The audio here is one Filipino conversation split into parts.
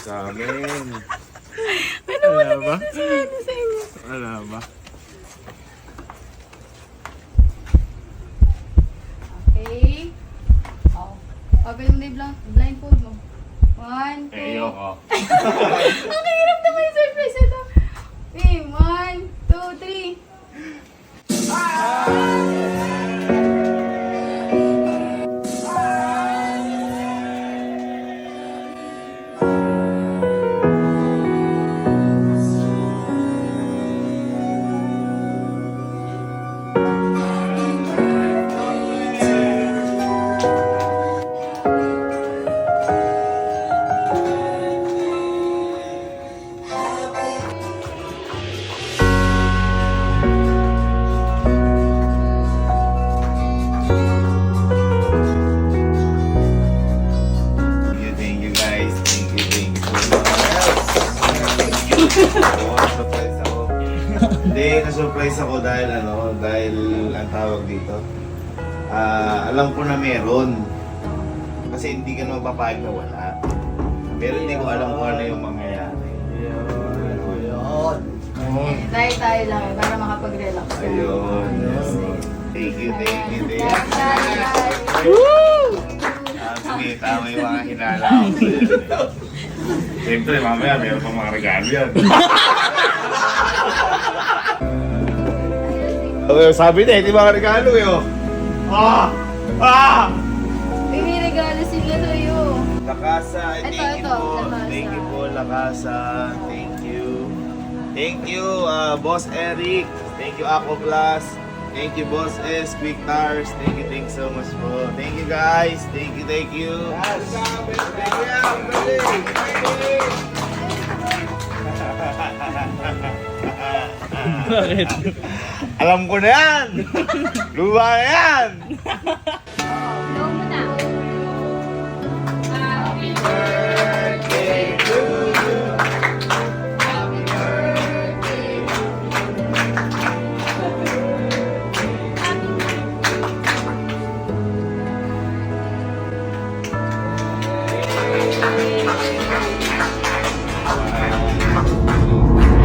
sa amin. Ano Wala dito ba? si Benny sa inyo? Wala ba? Okay. Oh. Open mo na yung blindfold mo. 1, 2. Ayoko. Ang hirap naman yung surprise ito. Okay, 1, 2, 3. Thank you guys. Thank you so much. Surprise ako. Hindi, na-surprise ako dahil dahil ang tawag dito. Alam ko na meron. Kasi hindi ka naman papayag na wala. Pero hindi ko alam kung ano yung mangyayari. Tayo lang eh, para makapag-relax. Ayun. Thank you. Sige, tama yung mga hinala ko sa'yo. Siyempre, mamaya meron pang mga regalo yan. Sabi na, hindi mga regalo yun. May regalo sila sa'yo. Lakasa, Ito, thank you po. Lakasa. Thank you po, Lakasa. Thank you. Thank you, Boss Eric. Thank you, Ako Plus. Thank you, Boss S, Quick Tires. Thank you so much po. Thank you, guys. Thank you. Bakit? Alam ko na yan! Luwa na yan! Blow mo na. Happy Birthday to you. Happy birthday.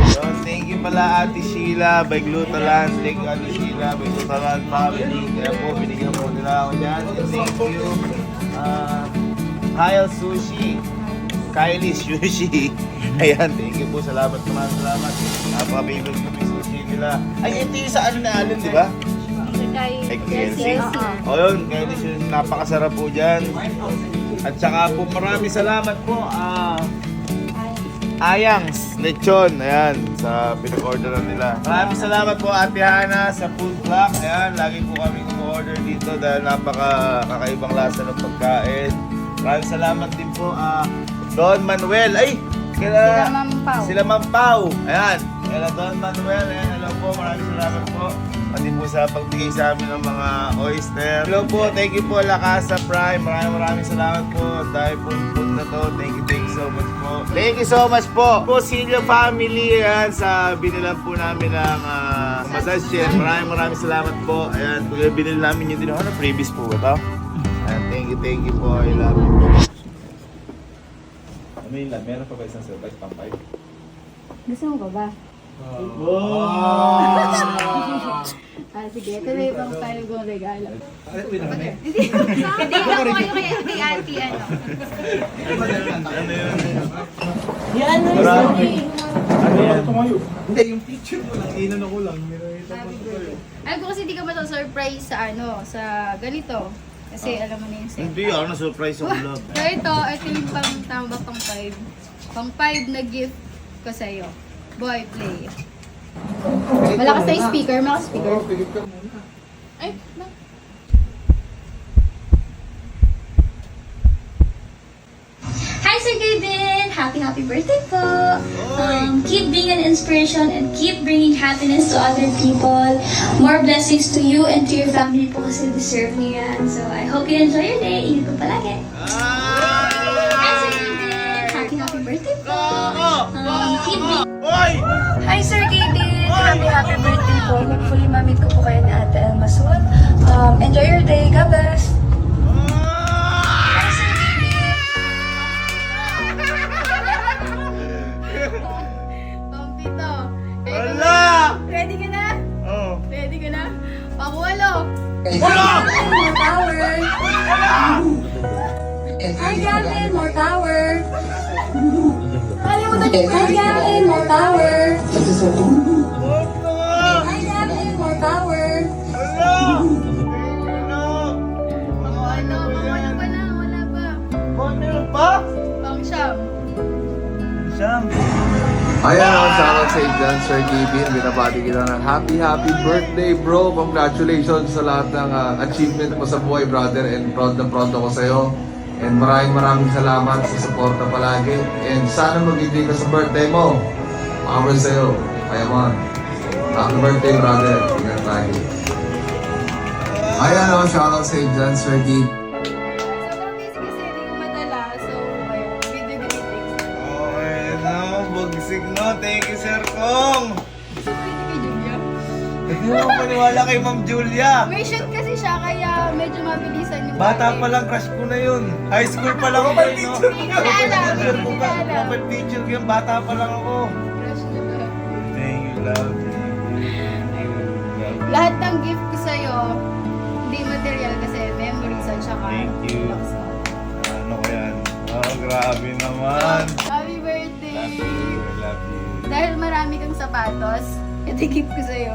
So, thank you pala Ate Sheila by Glutaland. Thank you Ate Sheila by Glutaland family. Kaya po, binigyan po nila ako dyan. And thank you Kyle Sushi. Kylie Sushi. Ayan, thank you po. Salamat. Napaka-favorite ko yung sushi nila. Ay, ito yung sa ano na alin, di ba? Ay, KLC. O yun, Kylie Sushi. Napakasarap po dyan. At saka po, maraming salamat po. Ayangs, lechon, ayan, sa pinag-orderan nila. Maraming salamat po Ate Hana sa food block. Ayan, lagi po kami order dito dahil napaka-kakaibang lasa ng pagkain. Maraming salamat din po Don Manuel. Ay, sila Ma'am Pau. Ayan, Don Manuel. Ayan, hello po, maraming salamat po. Pati po sa pagbigay sa amin ng mga oyster. Hello po, thank you po Lakasa Prime. Maraming salamat po dahil po food na to. Thank you so much po. Thank you so much po. Po Silvio family, ayan, sa binilan po namin ng massage chair. Maraming salamat po. Ayan, binili namin yung din. Ano, previous po ba ito? Ayan, thank you po. I love you po. Ano yun lang? Meron pa ba isang surprise pang 5? Gusto mo ba? Sige, ito na ibang tayo kong regalo. Hindi ako kayo kay auntie ano. Ano yun? Yan, Marami. Ano yan? Hindi, yung picture mo lang, inan ako lang. Happy birthday. Alam ko kasi hindi ka surprise sa sa ganito. Kasi alam mo na yung Hindi, ako na-surprise ako love. So ito yung tama ba pang 5? Pang 5 na gift ko sa'yo. Boy, play. Malakas na yung speaker, Oo, pigit ka muna. Ay, na. Hi Sir Gavin! Happy birthday po! Keep being an inspiration and keep bringing happiness to other people. More blessings to you and to your family po kasi deserve niyo yan. So I hope you enjoy your day. Ingat po palagi. Hi Sir Gavin! Happy birthday po! Keep being... Hi Sir Gavin! Happy birthday po. Hopefully mamit ko po kayo ni Ate Elma soon. Enjoy your day. God bless! Hi Sir Gavin! Hi, Gavin! More power! Huwag na nga! Hi, Gavin! More power! Wala! Ano pa na? Wala pa. Bakit meron pa? Pang siyam. Siyam. Ayan, shoutout sa dyan, Sir Kevin. Binabati kita ng happy birthday, bro. Congratulations sa lahat ng achievement mo sa buhay, brother. And proud na proud ako sa'yo. And maraming salamat sa suporta palagi. And sana mag-ibig ka sa birthday mo. Power sa'yo. Kaya man. Happy birthday, brother. Ingat tayo. Ayan, shoutout sa dyan, Sir Kevin. Sobrang busy kasi hindi ko madala. So, ayun. Video greetings. Okay, no. Bugsig no. Thank you, Sir Kong. Gusto mo rin kay Julia? Hindi mo maniwala kay Ma'am Julia. May shoot kasi siya kaya medyo mabilisan yung Bata bagay. pa lang, crush ko na yun. High school pa lang ako. Hindi alam, hindi alam. Kapag picture ko yun, bata pa lang ako. Crush na ba? Thank you, love. Thank you. Lahat ng gift ko sa'yo, hindi material kasi memories at saka Thank you. box mo. Ano ko yan? Oh, grabe naman. Happy birthday! Love you. Love you. Dahil marami kang sapatos, ito yung gift ko sa'yo.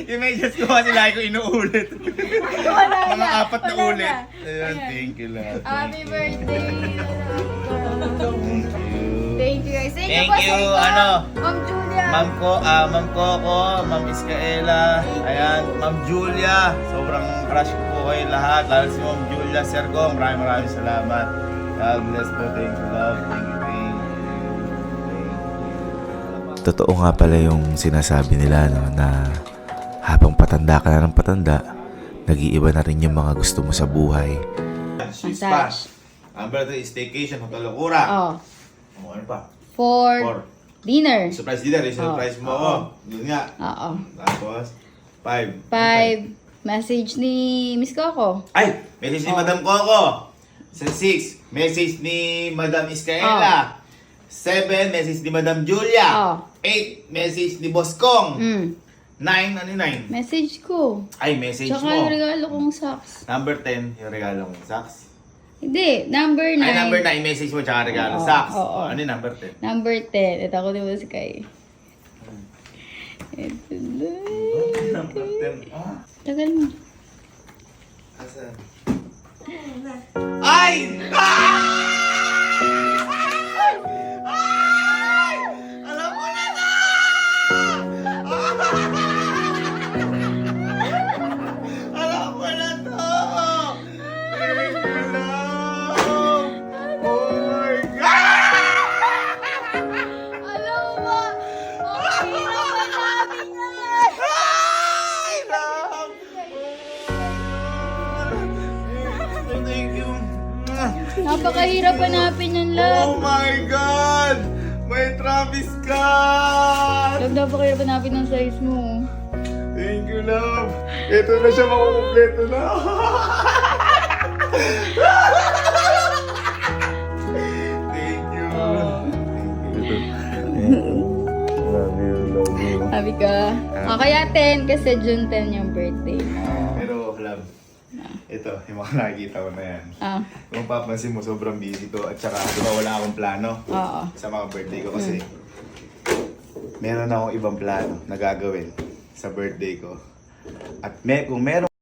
Yung medyas ko kasi lagi ko inuulit. Wala Mga na. apat na Wala ulit. na. Ayan, Ayan. thank you, love. Happy birthday! Thank you. Thank you guys. Thank po you, sa inyo. ano? Ma'am Julia. Ma'am Coco, Ma'am Iskaela, ayan, Ma'am Julia. Sobrang crush ko po kayo lahat. Lalo si Ma'am Julia, Sir Gong. Maraming salamat. God bless po. Thank you, love. Thank you, thank you. Totoo nga pala yung sinasabi nila no, na habang patanda ka na ng patanda, nag-iiba na rin yung mga gusto mo sa buhay. Swiss Massage. Pass. Ang birthday staycation, Hotel Locura. Oh. Ano pa? For dinner. Surprise dinner. Surprise mo ako. Yun nga. Oo. Tapos, 5. 5. Message ni Miss Coco. Ay! Message ni Madam Coco. Sa 6, message ni Madam Iskaela. 7, message ni Madam Julia. 8, message ni Boss Kong. 9, ano yung 9? Message ko. Ay, message Tsaka mo. yung regalo kong socks. Number 10, yung regalo mong socks. Hindi, number 9. Ay, number 9, message mo tsaka regalo Oo, socks. oo. Ano yung number 10? Number 10. Ito ako din mo si Kai. Ito na. Number 10. Ah, Tagal mo. asan? Ay! Alam ko na to! Alam ko na to! Thank you, love! Oh my God! Alam mo ba? Okay naman namin yan! Ay, love! Thank you. Napakahirap hanapin yan, love. Oh my God! May Travis Scott! Love, napakahirap hanapin ng size mo. Thank you, love. Ito na siya, makukumpleto na. Thank you. Love you, love you. Sabi ka, kaya 10 kasi June 10 yung birthday mo. Pero, love, ito, yung mga nakikita ko na yan. Ah, Kung papansin mo, sobrang busy ko. At saka, di ba wala akong plano oo. sa mga birthday ko kasi meron akong ibang plano na gagawin sa birthday ko. At kung meron